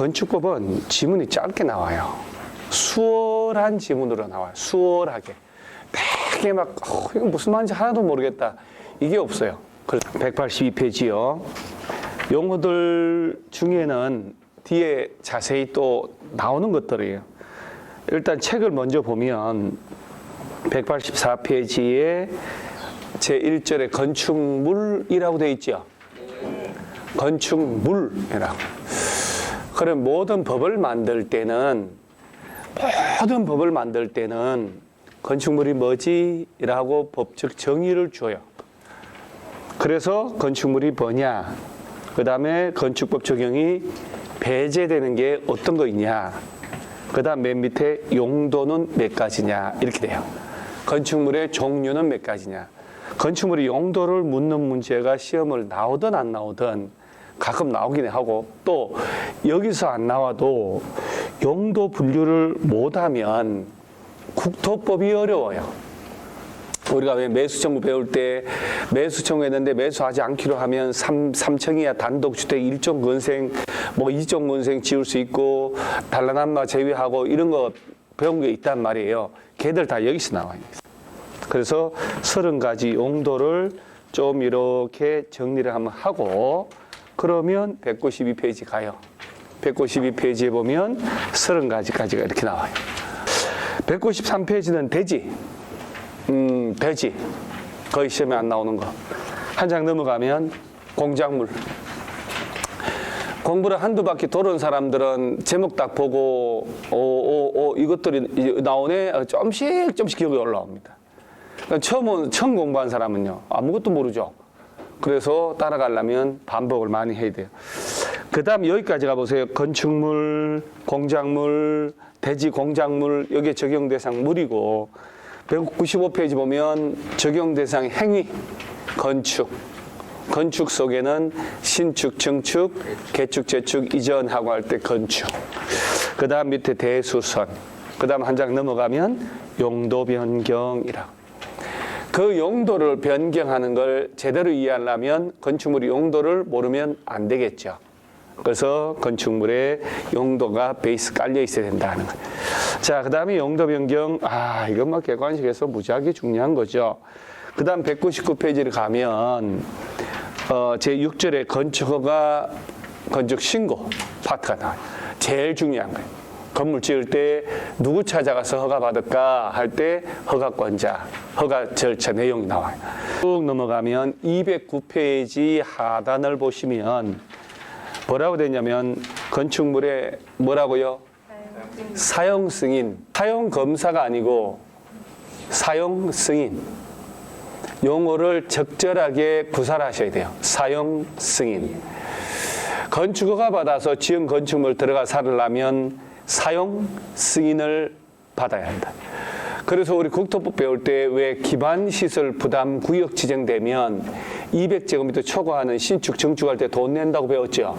건축법은 지문이 짧게 나와요. 수월한 지문으로 나와요. 수월하게. 되게 막 이거 무슨 말인지 하나도 모르겠다. 이게 없어요. 182페이지요. 용어들 중에는 뒤에 자세히 또 나오는 것들이에요. 일단 책을 먼저 보면 184페이지에 제1절에 건축물이라고 되어 있죠. 건축물이라고. 그럼 모든 법을 만들 때는 건축물이 뭐지? 라고 법적 정의를 줘요. 그래서 건축물이 뭐냐? 그 다음에 건축법 적용이 배제되는 게 어떤 거 있냐? 그 다음 맨 밑에 용도는 몇 가지냐? 이렇게 돼요. 건축물의 종류는 몇 가지냐? 건축물의 용도를 묻는 문제가 시험을 나오든 안 나오든 가끔 나오긴 하고, 또 여기서 안 나와도 용도 분류를 못하면 국토법이 어려워요. 우리가 왜 매수청구 배울 때 매수 청구했는데 매수하지 않기로 하면 3층이야 단독주택 1종 건생, 뭐 2종 건생 지을 수 있고 단란한마 제외하고 이런 거 배운 게 있단 말이에요. 걔들 다 여기서 나와요. 그래서 30가지 용도를 좀 이렇게 정리를 한번 하고 그러면 192페이지 가요. 192페이지에 보면 30가지까지가 이렇게 나와요. 193페이지는 대지. 대지. 거의 시험에 안 나오는 거. 한 장 넘어가면 공작물. 공부를 한두 바퀴 도는 사람들은 제목 딱 보고 이것들이 나오네. 좀씩 기억이 올라옵니다. 처음 공부한 사람은요. 아무것도 모르죠. 그래서 따라가려면 반복을 많이 해야 돼요. 그 다음 여기까지 가보세요. 건축물, 공작물, 대지 공작물, 여기에 적용대상 물이고 195페이지 보면 적용대상 행위, 건축. 건축 속에는 신축, 증축, 개축, 재축, 이전하고 할 때 건축. 그 다음 밑에 대수선. 그 다음 한 장 넘어가면 용도 변경이라고. 그 용도를 변경하는 걸 제대로 이해하려면 건축물의 용도를 모르면 안 되겠죠. 그래서 건축물의 용도가 베이스 깔려 있어야 된다는 거예요. 자, 그 다음에 용도 변경. 이건 뭐 객관식에서 무지하게 중요한 거죠. 그 다음 199페이지를 가면 제6절에 건축허가, 건축신고 파트가 나와요. 제일 중요한 거예요. 건물 지을 때 누구 찾아가서 허가 받을까 할 때 허가권자, 허가 절차 내용이 나와요. 쭉 넘어가면 209페이지 하단을 보시면 뭐라고 되냐면 건축물에 뭐라고요? 사용 승인. 사용 검사가 아니고 사용 승인. 용어를 적절하게 구사하셔야 돼요. 사용 승인. 건축허가 받아서 지은 건축물 들어가 살으려면 사용 승인을 받아야 한다. 그래서 우리 국토법 배울 때 왜 기반시설 부담 구역 지정되면 200제곱미터 초과하는 신축, 증축할 때 돈 낸다고 배웠죠.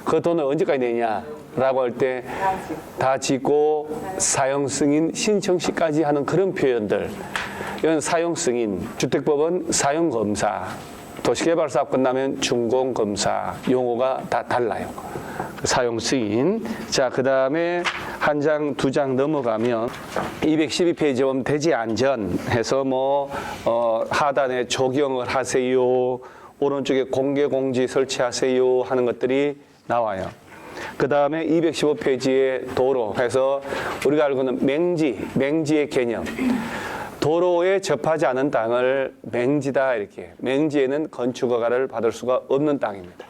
그 돈을 언제까지 내냐라고 할 때 다 짓고 사용 승인 신청 시까지 하는 그런 표현들. 이건 사용 승인. 주택법은 사용 검사. 도시개발사업 끝나면 준공검사. 용어가 다 달라요. 사용 승인. 자, 그 다음에 한 장, 두 장 넘어가면 212페이지 보면 대지 안전 해서 하단에 조경을 하세요. 오른쪽에 공개 공지 설치하세요 하는 것들이 나와요. 그 다음에 215페이지에 도로 해서 우리가 알고는 맹지의 개념. 도로에 접하지 않은 땅을 맹지다 이렇게. 맹지에는 건축허가를 받을 수가 없는 땅입니다.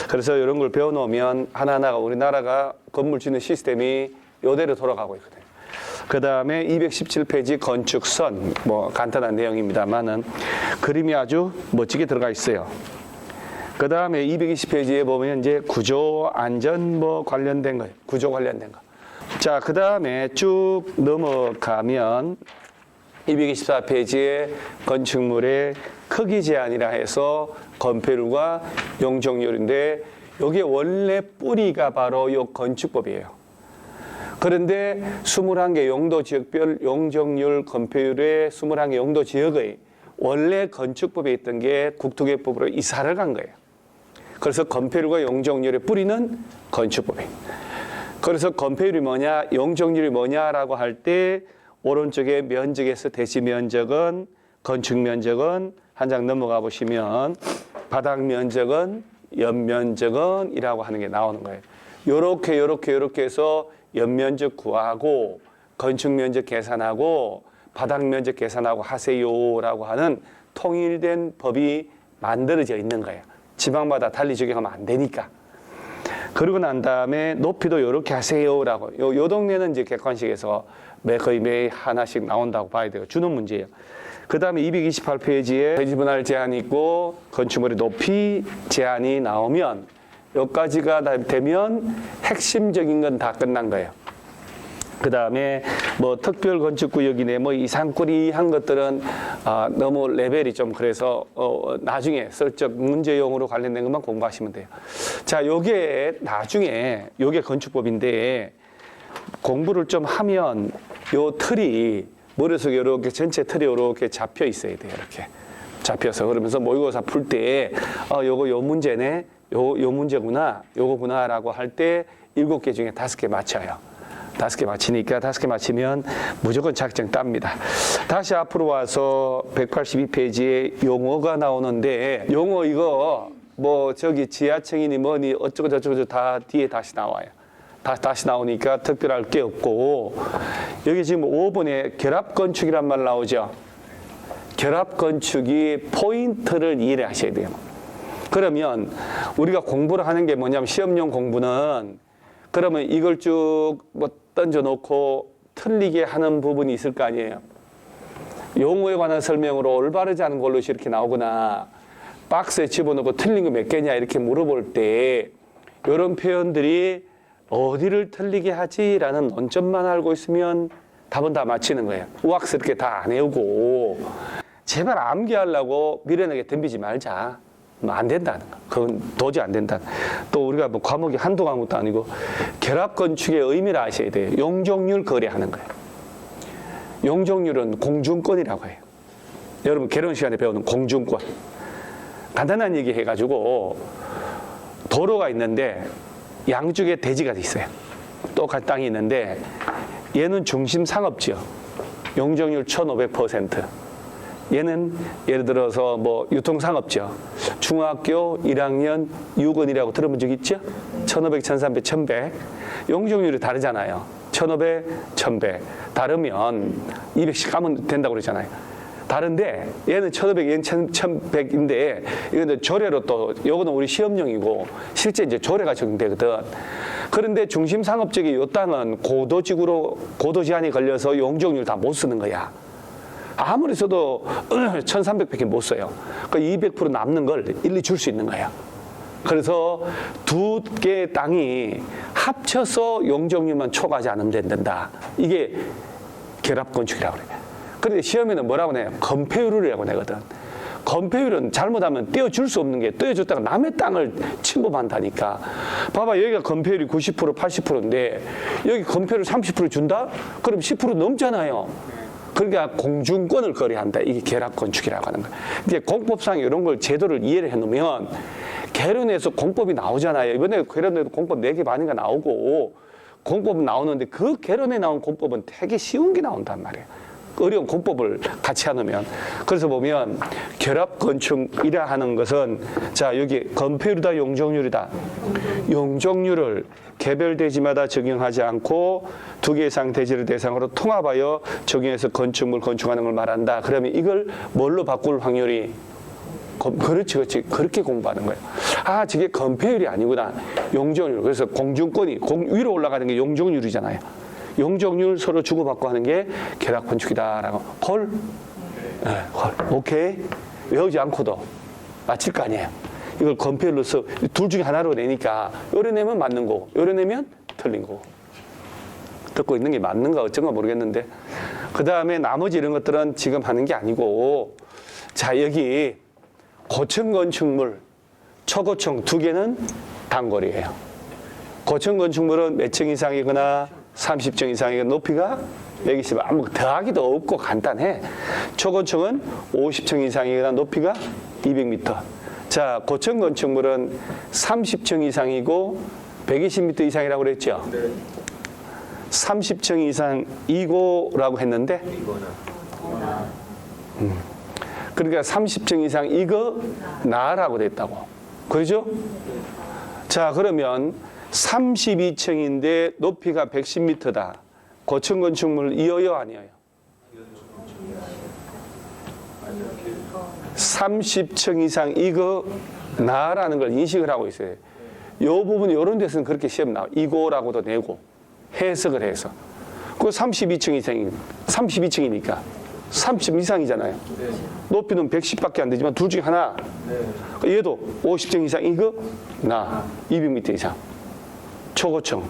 그래서 이런 걸 배워놓으면 하나하나가 우리나라가 건물 짓는 시스템이 이대로 돌아가고 있거든요. 그 다음에 217페이지 건축선, 간단한 내용입니다만은 그림이 아주 멋지게 들어가 있어요. 그 다음에 220페이지에 보면 이제 구조 안전 관련된 거예요. 구조 관련된 거. 자, 그 다음에 쭉 넘어가면 224페이지에 건축물의 크기 제한이라 해서 건폐율과 용적률인데 여기에 원래 뿌리가 바로 이 건축법이에요. 그런데 21개 용도 지역별 용적률 건폐율의 21개 용도 지역의 원래 건축법에 있던 게 국토개법으로 이사를 간 거예요. 그래서 건폐율과 용적률의 뿌리는 건축법이. 그래서 건폐율이 뭐냐, 용적률이 뭐냐라고 할 때 오른쪽에 면적에서 대시 면적은 건축 면적은 한 장 넘어가 보시면 바닥 면적은 연면적은 이라고 하는 게 나오는 거예요. 요렇게 해서 연면적 구하고 건축 면적 계산하고 바닥 면적 계산하고 하세요라고 하는 통일된 법이 만들어져 있는 거예요. 지방마다 달리 적용하면 안 되니까. 그러고 난 다음에 높이도 이렇게 하세요라고. 요 동네는 이제 객관식에서 거의 매 하나씩 나온다고 봐야 돼요. 주는 문제예요. 그 다음에 228페이지에 대지 분할 제한이 있고 건축물의 높이 제한이 나오면 여기까지가 되면 핵심적인 건 다 끝난 거예요. 그 다음에 뭐 특별 건축구역이네 뭐 이상꾸리한 것들은 너무 레벨이 좀 그래서 나중에 슬쩍 문제용으로 관련된 것만 공부하시면 돼요. 자, 요게 나중에 요게 건축법인데 공부를 좀 하면 요 틀이 머릿속에 이렇게 전체 틀이 이렇게 잡혀 있어야 돼요. 이렇게 잡혀서 그러면서 모의고사 풀 때 요거 요 문제네 요 문제구나 요거구나라고 할 때 7개 중에 5개 맞춰요. 5개 맞히니까 5개 맞히면 무조건 자격증 땁니다. 다시 앞으로 와서 182페이지에 용어가 나오는데 용어 이거 뭐 저기 지하층이니 뭐니 어쩌고 저쩌고 다 뒤에 다시 나와요. 다시 나오니까 특별할 게 없고 여기 지금 5번에 결합건축이란 말 나오죠. 결합건축이 포인트를 이해를 하셔야 돼요. 그러면 우리가 공부를 하는 게 뭐냐면 시험용 공부는 그러면 이걸 쭉 뭐 던져놓고 틀리게 하는 부분이 있을 거 아니에요. 용어에 관한 설명으로 올바르지 않은 걸로 이렇게 나오거나 박스에 집어넣고 틀린 거 몇 개냐 이렇게 물어볼 때 이런 표현들이 어디를 틀리게 하지라는 논점만 알고 있으면 답은 다 맞히는 거예요. 우악스럽게 다 안 외우고 제발 암기하려고 미련하게 덤비지 말자. 뭐 안 된다는 거. 그건 도저히 안 된다. 또 우리가 뭐 과목이 한두 과목도 아니고 결합건축의 의미를 아셔야 돼요. 용적률 거래하는 거예요. 용적률은 공중권이라고 해요. 여러분 결혼 시간에 배우는 공중권. 간단한 얘기 해가지고 도로가 있는데 양쪽에 대지가 있어요. 똑같은 땅이 있는데 얘는 중심 상업지요. 용적률 1500%. 얘는 예를 들어서 뭐 유통상업지요. 중학교 1학년 6원이라고 들어본 적 있죠? 1500, 1300, 1100. 용적률이 다르잖아요. 1500, 1100. 다르면 200씩 까면 된다고 그러잖아요. 다른데 얘는 1500, 얘는 1100인데 이건 조례로 또 요거는 우리 시험용이고 실제 이제 조례가 적용되거든. 그런데 중심 상업지역의 요 땅은 고도지구로 고도 제한이 걸려서 용적률 다 못 쓰는 거야. 아무리 써도 1300밖에 못 써요. 그러니까 200% 남는 걸 일리 줄 수 있는 거야. 그래서 두 개의 땅이 합쳐서 용적률만 초과하지 않으면 된다. 이게 결합건축이라고 그래요. 그런데 시험에는 뭐라고 내요? 건폐율이라고 내거든. 건폐율은 잘못하면 떼어줄 수 없는 게 떼어줬다가 남의 땅을 침범한다니까. 봐봐, 여기가 건폐율이 90%, 80%인데 여기 건폐율 30% 준다? 그럼 10% 넘잖아요. 그러니까 공중권을 거래한다. 이게 결합건축이라고 하는 거예요. 이제 공법상 이런 걸 제도를 이해를 해놓으면 개론에서 공법이 나오잖아요. 이번에 개론에도 공법 4개 반인가 나오고 공법은 나오는데 그 개론에 나온 공법은 되게 쉬운 게 나온단 말이에요. 어려운 공법을 같이 해놓으면. 그래서 보면 결합건축이라 하는 것은 자 여기 건폐율이다 용적률이다. 용적률을 개별 대지마다 적용하지 않고 2개 이상 대지를 대상으로 통합하여 적용해서 건축물 건축하는 걸 말한다. 그러면 이걸 뭘로 바꿀 확률이? 그렇지. 그렇게 공부하는 거예요. 아, 저게 건폐율이 아니구나. 용적률. 그래서 공중권이 위로 올라가는 게 용적률이잖아요. 용적률 서로 주고받고 하는 게 결합건축이다라고. 콜? 네, 콜. 오케이. 외우지 않고도 맞힐 거 아니에요. 이걸 건폐율로서 둘 중에 하나로 내니까 요래 내면 맞는 거고 요래 내면 틀린 거고. 듣고 있는 게 맞는가 어쩐가 모르겠는데 그 다음에 나머지 이런 것들은 지금 하는 게 아니고 자 여기 고층 건축물 초고층 2개는 단거리예요. 고층 건축물은 몇 층 이상이거나 30층 이상이거나 높이가 120. 아무 더하기도 없고 간단해. 초고층은 50층 이상이거나 높이가 200m. 자, 고층 건축물은 30층 이상이고 120m 이상이라고 그랬죠? 네. 30층 이상이고라고 했는데 그러니까 30층 이상 이거 나라고 됐다고. 그러죠? 자, 그러면 32층인데 높이가 110m다. 고층 건축물 이어요, 아니에요? 30층 이상 이거 나라는 걸 인식을 하고 있어요. 요 부분 이런 데서는 그렇게 시험 나와. 이고라고도 내고 해석을 해서. 그 32층 이상이 32층이니까 30 이상이잖아요. 네. 높이는 110밖에 안 되지만 둘 중에 하나. 네. 얘도 50층 이상 이거 나 200m 이상 초고층.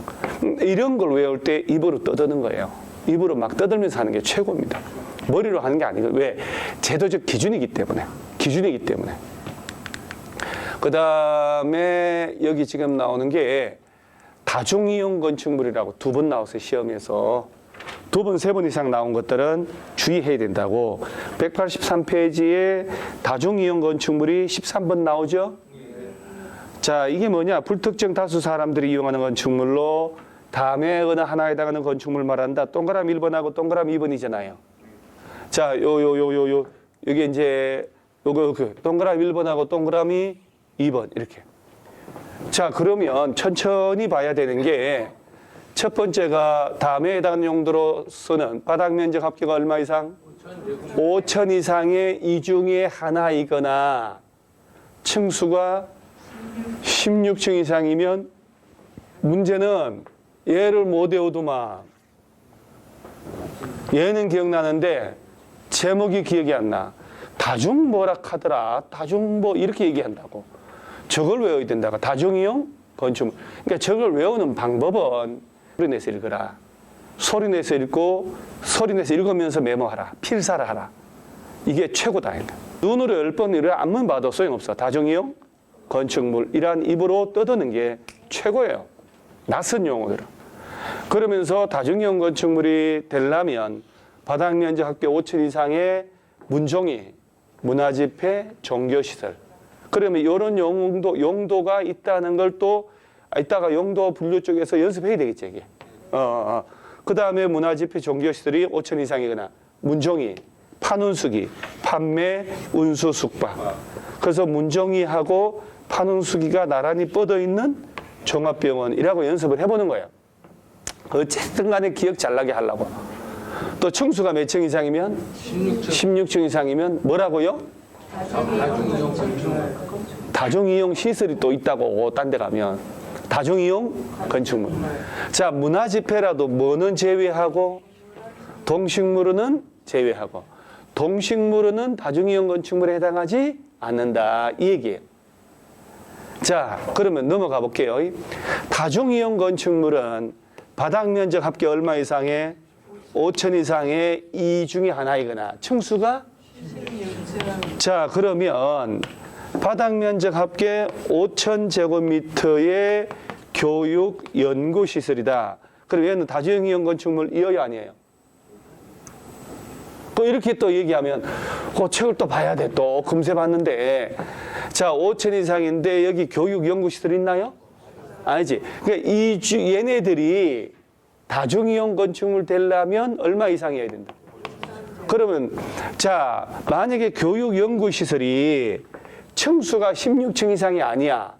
이런 걸 외울 때 입으로 떠드는 거예요. 입으로 막 떠들면서 하는 게 최고입니다. 머리로 하는 게 아니고 왜? 제도적 기준이기 때문에. 기준이기 때문에. 그 다음에 여기 지금 나오는 게 다중이용 건축물이라고 2번 나왔어요. 시험에서. 2번, 3번 이상 나온 것들은 주의해야 된다고. 183페이지에 다중이용 건축물이 13번 나오죠? 자, 이게 뭐냐? 불특정 다수 사람들이 이용하는 건축물로 다음에 어느 하나에 해당하는 건축물 말한다. 동그라미 1번하고 동그라미 2번이잖아요. 자, 여기 이제 요거 동그라미 1번하고 동그라미 2번 이렇게. 자, 그러면 천천히 봐야 되는 게 첫 번째가 다음에 해당하는 용도로서는 바닥 면적 합계가 얼마 이상? 5천 이상의 이 중에 하나이거나 층수가 16층 이상이면 문제는 얘를 못 외우더만. 얘는 기억나는데 제목이 기억이 안 나. 다중 뭐라 하더라. 다중 뭐 이렇게 얘기한다고. 저걸 외워야 된다고. 다중이용 건축물. 그러니까 저걸 외우는 방법은 소리 내서 읽어라. 소리 내서 읽고 소리 내서 읽으면서 메모하라. 필사를 하라. 이게 최고다. 눈으로 10번 이를 안만 봐도 소용없어. 다중이용 건축물. 이러한 입으로 떠드는 게 최고예요. 낯선 용어들은. 그러면서 다중이용 건축물이 되려면 바닥 면적 합계 5천 이상의 문종이, 문화집회, 종교시설. 그러면 이런 용도가 있다는 걸 또 이따가 용도 분류 쪽에서 연습해야 되겠지, 이게. 그 다음에 문화집회, 종교시설이 5천 이상이거나 문종이, 판운수기, 판매, 운수, 숙박. 그래서 문종이하고 판운수기가 나란히 뻗어 있는 종합병원이라고 연습을 해보는 거예요. 어쨌든 간에 기억 잘 나게 하려고. 또 층수가 몇 층 이상이면? 16층 이상이면 뭐라고요? 다중이용 건축물. 다중이용 시설이 또 있다고 딴 데 가면. 다중이용 건축물. 자, 문화집회라도 뭐는 제외하고 동식물은 제외하고 동식물은 다중이용 건축물에 해당하지 않는다. 이 얘기예요. 자, 그러면 넘어가 볼게요. 다중이용 건축물은 바닥 면적 합계 얼마 이상의 5천 이상의 이 중에 하나이거나 층수가 자, 그러면 바닥 면적 합계 5천 제곱미터의 교육 연구 시설이다. 그럼 얘는 다중이용 건축물 이어야 아니에요? 또 이렇게 또 얘기하면 그 책을 또 봐야 돼. 또 금세 봤는데 자, 5천 이상인데 여기 교육 연구 시설 있나요? 아니지. 그러니까 얘네들이 다중이용 건축물 되려면 얼마 이상이어야 된다. 그러면 자, 만약에 교육 연구 시설이 층수가 16층 이상이 아니야.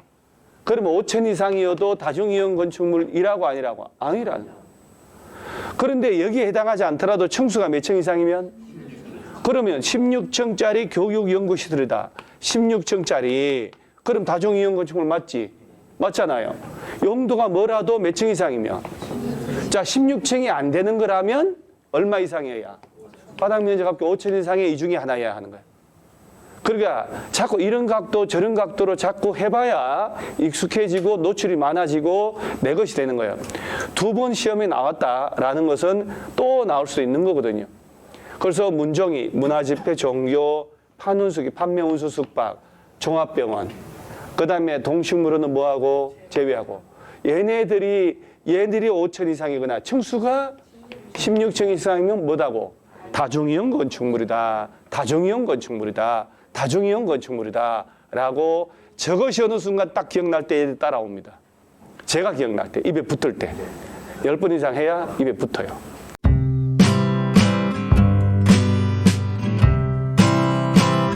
그러면 5천 이상이어도 다중이용 건축물이라고 아니라고? 아니라는. 그런데 여기에 해당하지 않더라도 층수가 몇 층 이상이면? 그러면 16층짜리 교육 연구 시설이다. 16층짜리. 그럼 다중이용 건축물 맞지? 맞잖아요. 용도가 뭐라도 몇 층 이상이면. 자, 16층이 안 되는 거라면 얼마 이상이어야? 바닥 면적 합계 5천 이상의 이 중에 하나여야 하는 거야. 그러니까 자꾸 이런 각도 저런 각도로 자꾸 해봐야 익숙해지고 노출이 많아지고 내 것이 되는 거예요. 2번 시험에 나왔다라는 것은 또 나올 수 있는 거거든요. 그래서 문종이, 문화집회, 종교, 판운수기, 판매, 운수, 숙박, 종합병원. 그 다음에 동식물은 뭐하고 제외하고. 얘네들이 5천 이상이거나 층수가 16층 이상이면 뭐다고? 다중이용 건축물이다. 다중이용 건축물이다. 다중이용 건축물이다. 라고 저것이 어느 순간 딱 기억날 때 따라옵니다. 제가 기억날 때, 입에 붙을 때. 10번 이상 해야 입에 붙어요.